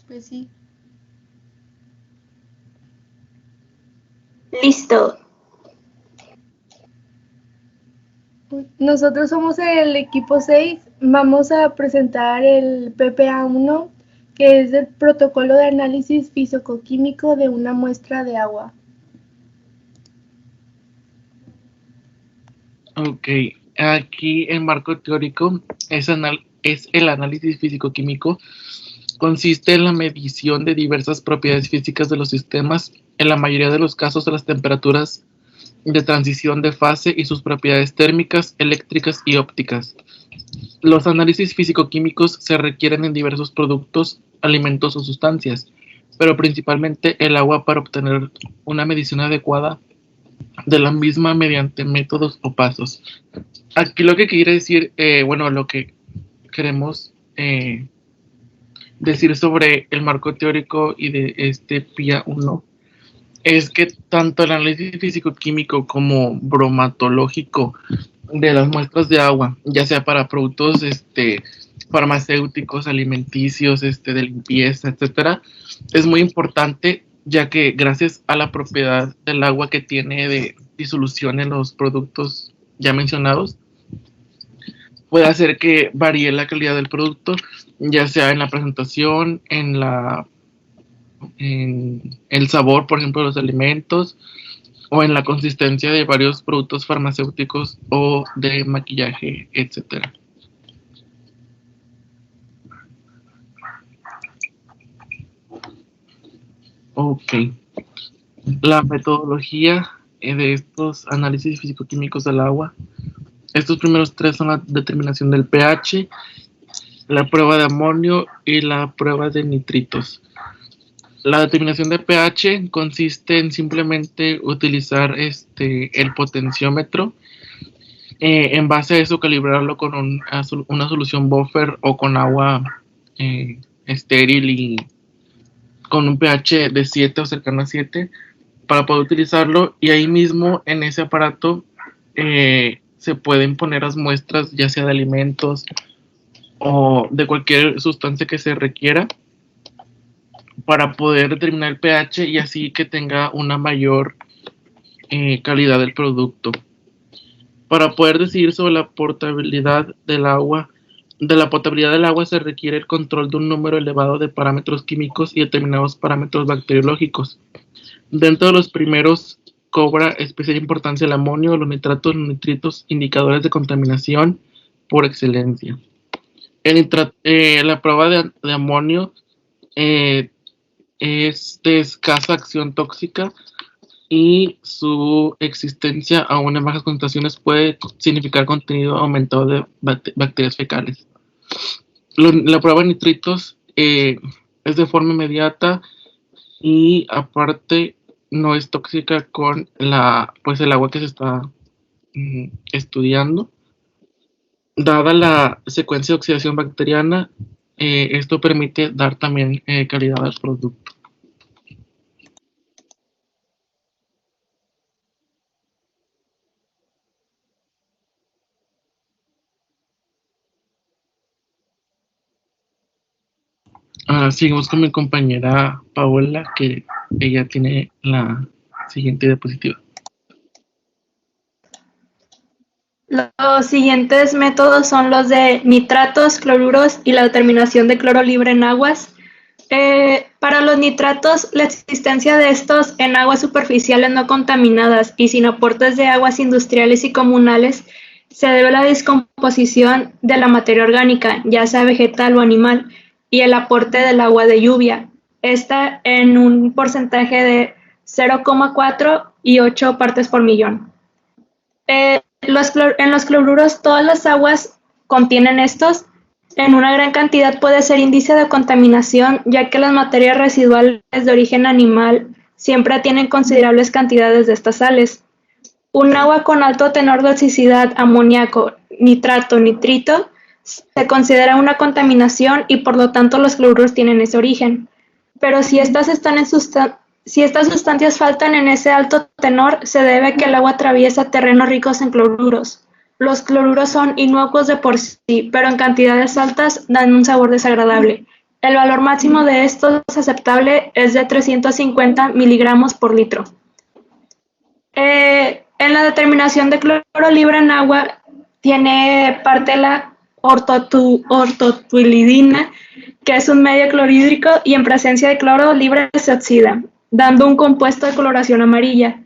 Pues sí. Listo. Nosotros somos el equipo 6. Vamos a presentar el PPA1, que es el protocolo de análisis físico-químico de una muestra de agua. Ok, aquí el marco teórico es el análisis físico-químico. Consiste en la medición de diversas propiedades físicas de los sistemas, en la mayoría de los casos de las temperaturas de transición de fase y sus propiedades térmicas, eléctricas y ópticas. Los análisis físico-químicos se requieren en diversos productos, alimentos o sustancias, pero principalmente el agua para obtener una medición adecuada de la misma mediante métodos o pasos. Aquí lo que quiere decir, lo que queremos decir sobre el marco teórico y de este PIA 1 es que tanto el análisis físico-químico como bromatológico de las muestras de agua, ya sea para productos farmacéuticos, alimenticios, de limpieza, etcétera, es muy importante, ya que gracias a la propiedad del agua que tiene de disolución en los productos ya mencionados, puede hacer que varíe la calidad del producto, ya sea en la presentación, en el sabor, por ejemplo, de los alimentos, o en la consistencia de varios productos farmacéuticos o de maquillaje, etcétera. Ok. La metodología de estos análisis físico-químicos del agua. Estos primeros tres son la determinación del pH, la prueba de amonio y la prueba de nitritos. La determinación de pH consiste en simplemente utilizar el potenciómetro. En base a eso, calibrarlo con una solución buffer o con agua estéril y con un pH de 7 o cercano a 7 para poder utilizarlo. Y ahí mismo en ese aparato se pueden poner las muestras, ya sea de alimentos o de cualquier sustancia que se requiera, para poder determinar el pH y así que tenga una mayor calidad del producto. Para poder decidir sobre la potabilidad del agua, se requiere el control de un número elevado de parámetros químicos y determinados parámetros bacteriológicos. Dentro de los primeros cobra especial importancia el amonio, los nitratos, los nitritos, indicadores de contaminación por excelencia. La prueba de amonio es de escasa acción tóxica y su existencia aún en bajas concentraciones puede significar contenido aumentado de bacterias fecales. La prueba de nitritos es de forma inmediata y aparte no es tóxica con el agua que se está estudiando. Dada la secuencia de oxidación bacteriana, esto permite dar también calidad al producto. Seguimos con mi compañera Paola, que ella tiene la siguiente diapositiva. Los siguientes métodos son los de nitratos, cloruros y la determinación de cloro libre en aguas. Para los nitratos, la existencia de estos en aguas superficiales no contaminadas y sin aportes de aguas industriales y comunales se debe a la descomposición de la materia orgánica, ya sea vegetal o animal, y el aporte del agua de lluvia. Esta en un porcentaje de 0,4 y 8 partes por millón. En los cloruros, todas las aguas contienen estos. En una gran cantidad puede ser índice de contaminación, ya que las materias residuales de origen animal siempre tienen considerables cantidades de estas sales. Un agua con alto tenor de toxicidad, amoníaco, nitrato, nitrito, se considera una contaminación y por lo tanto los cloruros tienen ese origen. Pero si estas sustancias faltan en ese alto tenor, se debe a que el agua atraviesa terrenos ricos en cloruros. Los cloruros son inocuos de por sí, pero en cantidades altas dan un sabor desagradable. El valor máximo de estos aceptable es de 350 miligramos por litro. En la determinación de cloro libre en agua tiene parte la ortotulidina, que es un medio clorhídrico y en presencia de cloro libre se oxida, dando un compuesto de coloración amarilla.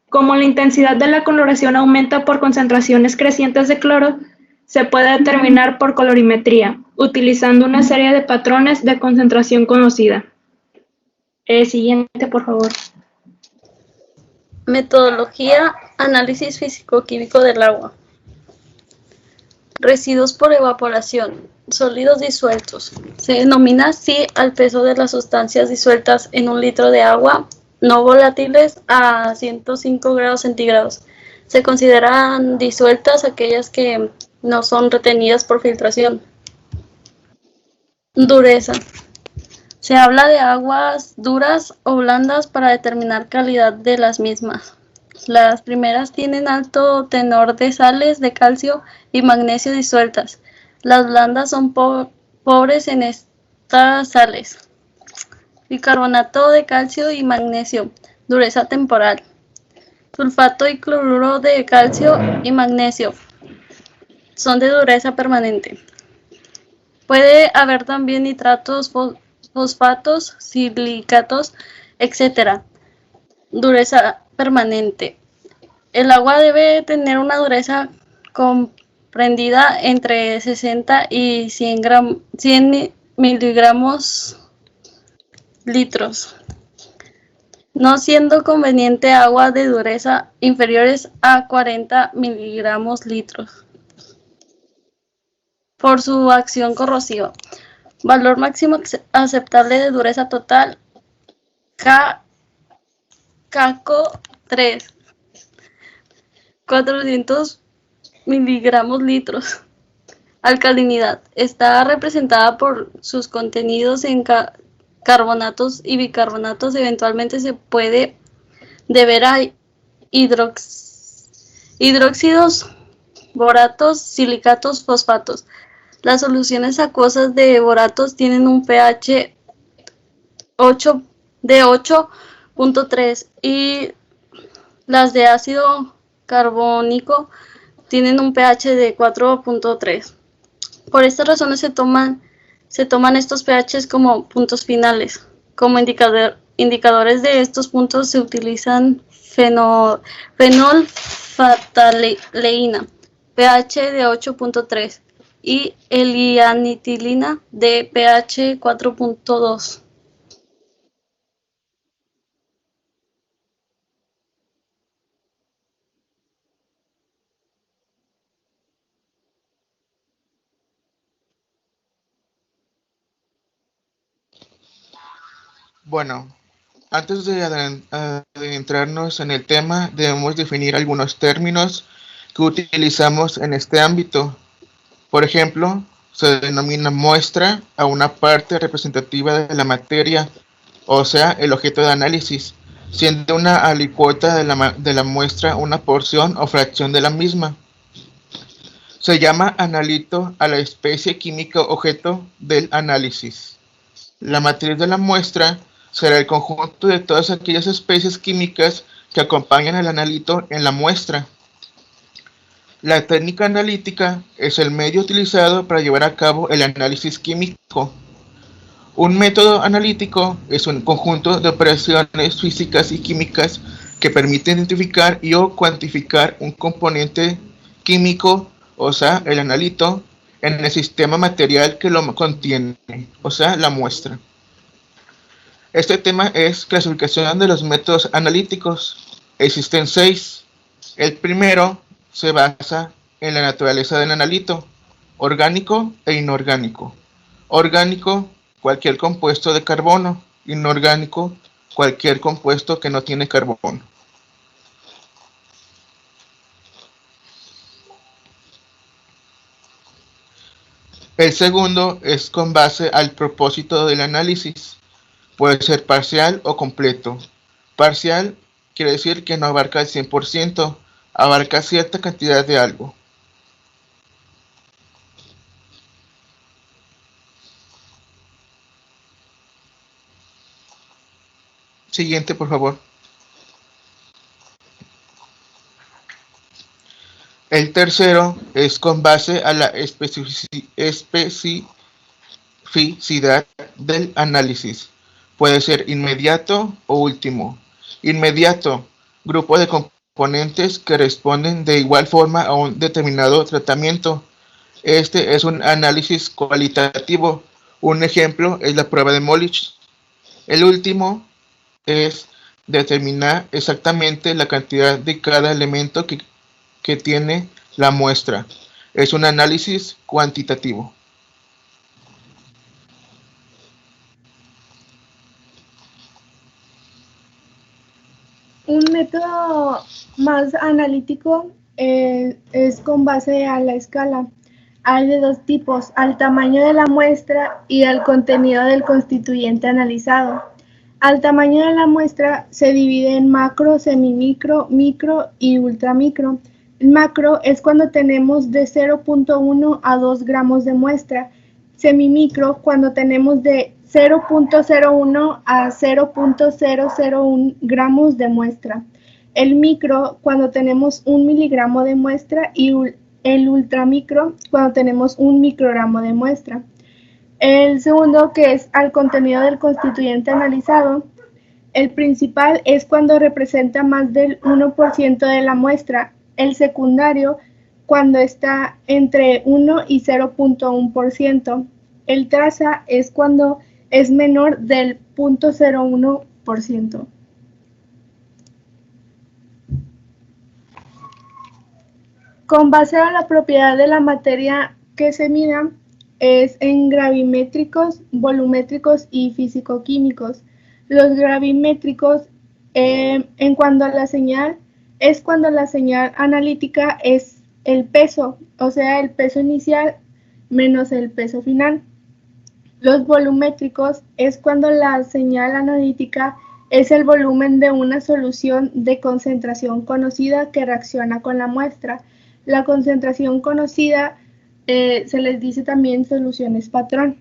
Como la intensidad de la coloración aumenta por concentraciones crecientes de cloro, se puede determinar por colorimetría, utilizando una serie de patrones de concentración conocida. Siguiente, por favor. Metodología, análisis físico-químico del agua. Residuos por evaporación, sólidos disueltos. Se denomina así al peso de las sustancias disueltas en un litro de agua no volátiles a 105 grados centígrados. Se consideran disueltas aquellas que no son retenidas por filtración. Dureza. Se habla de aguas duras o blandas para determinar calidad de las mismas. Las primeras tienen alto tenor de sales de calcio y magnesio disueltas. Las blandas son pobres en estas sales. Bicarbonato de calcio y magnesio, dureza temporal. Sulfato y cloruro de calcio y magnesio son de dureza permanente. Puede haber también nitratos, fosfatos, silicatos, etc. Dureza permanente. El agua debe tener una dureza comprendida entre 60 y 100 miligramos litros, no siendo conveniente agua de dureza inferiores a 40 miligramos litros por su acción corrosiva. Valor máximo aceptable de dureza total, CaCO 3, 400 miligramos litros. Alcalinidad. Está representada por sus contenidos en carbonatos y bicarbonatos. Eventualmente se puede deber a hidróxidos, boratos, silicatos, fosfatos. Las soluciones acuosas de boratos tienen un pH de 8.3 y las de ácido carbónico tienen un pH de 4.3. Por estas razones se toman estos pHs como puntos finales. Como indicadores de estos puntos se utilizan fenolfataleína, pH de 8.3, y L-anitilina de pH 4.2. Bueno, antes de adentrarnos en el tema, debemos definir algunos términos que utilizamos en este ámbito. Por ejemplo, se denomina muestra a una parte representativa de la materia, o sea, el objeto de análisis, siendo una alícuota de la muestra una porción o fracción de la misma. Se llama analito a la especie química objeto del análisis. La matriz de la muestra será el conjunto de todas aquellas especies químicas que acompañan al analito en la muestra. La técnica analítica es el medio utilizado para llevar a cabo el análisis químico. Un método analítico es un conjunto de operaciones físicas y químicas que permite identificar y o cuantificar un componente químico, o sea, el analito, en el sistema material que lo contiene, o sea, la muestra. Este tema es clasificación de los métodos analíticos. Existen 6. El primero se basa en la naturaleza del analito, orgánico e inorgánico. Orgánico, cualquier compuesto de carbono. Inorgánico, cualquier compuesto que no tiene carbono. El segundo es con base al propósito del análisis. Puede ser parcial o completo. Parcial quiere decir que no abarca el 100%, abarca cierta cantidad de algo. Siguiente, por favor. El tercero es con base a la especificidad del análisis. Puede ser inmediato o último. Inmediato, grupo de componentes que responden de igual forma a un determinado tratamiento. Este es un análisis cualitativo. Un ejemplo es la prueba de Molich. El último es determinar exactamente la cantidad de cada elemento que tiene la muestra. Es un análisis cuantitativo. Un método más analítico es con base a la escala. Hay de dos tipos, al tamaño de la muestra y al contenido del constituyente analizado. Al tamaño de la muestra se divide en macro, semimicro, micro y ultramicro. El macro es cuando tenemos de 0.1 a 2 gramos de muestra. Semimicro cuando tenemos de 0.01 a 0.001 gramos de muestra. El micro cuando tenemos 1 miligramo de muestra y el ultramicro cuando tenemos 1 microgramo de muestra. El segundo, que es al contenido del constituyente analizado, el principal es cuando representa más del 1% de la muestra. El secundario, cuando está entre 1 y 0.1%. El traza es cuando es menor del 0.01%. Con base a la propiedad de la materia que se mida, es en gravimétricos, volumétricos y físico-químicos. Los gravimétricos, en cuanto a la señal, es cuando la señal analítica es el peso, o sea, el peso inicial menos el peso final. Los volumétricos es cuando la señal analítica es el volumen de una solución de concentración conocida que reacciona con la muestra. La concentración conocida se les dice también soluciones patrón.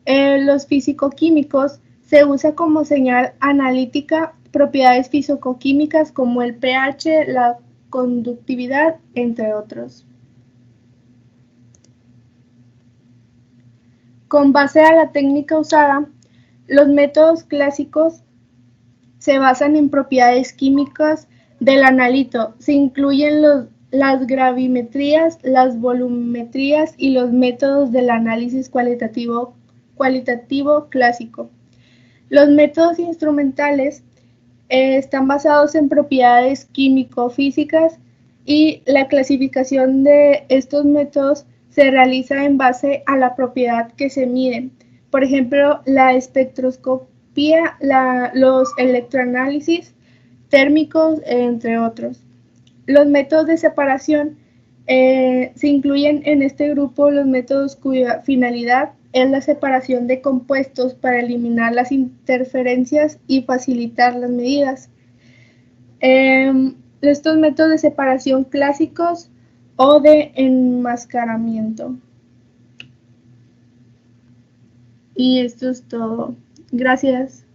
Los físico-químicos se usa como señal analítica propiedades físico-químicas como el pH, la conductividad, entre otros. Con base a la técnica usada, los métodos clásicos se basan en propiedades químicas del analito. Se incluyen las gravimetrías, las volumetrías y los métodos del análisis cualitativo clásico. Los métodos instrumentales están basados en propiedades químico-físicas y la clasificación de estos métodos se realiza en base a la propiedad que se mide. Por ejemplo, la espectroscopía, los electroanálisis térmicos, entre otros. Los métodos de separación se incluyen en este grupo los métodos cuya finalidad es la separación de compuestos para eliminar las interferencias y facilitar las medidas. Estos métodos de separación clásicos o de enmascaramiento. Y esto es todo. Gracias.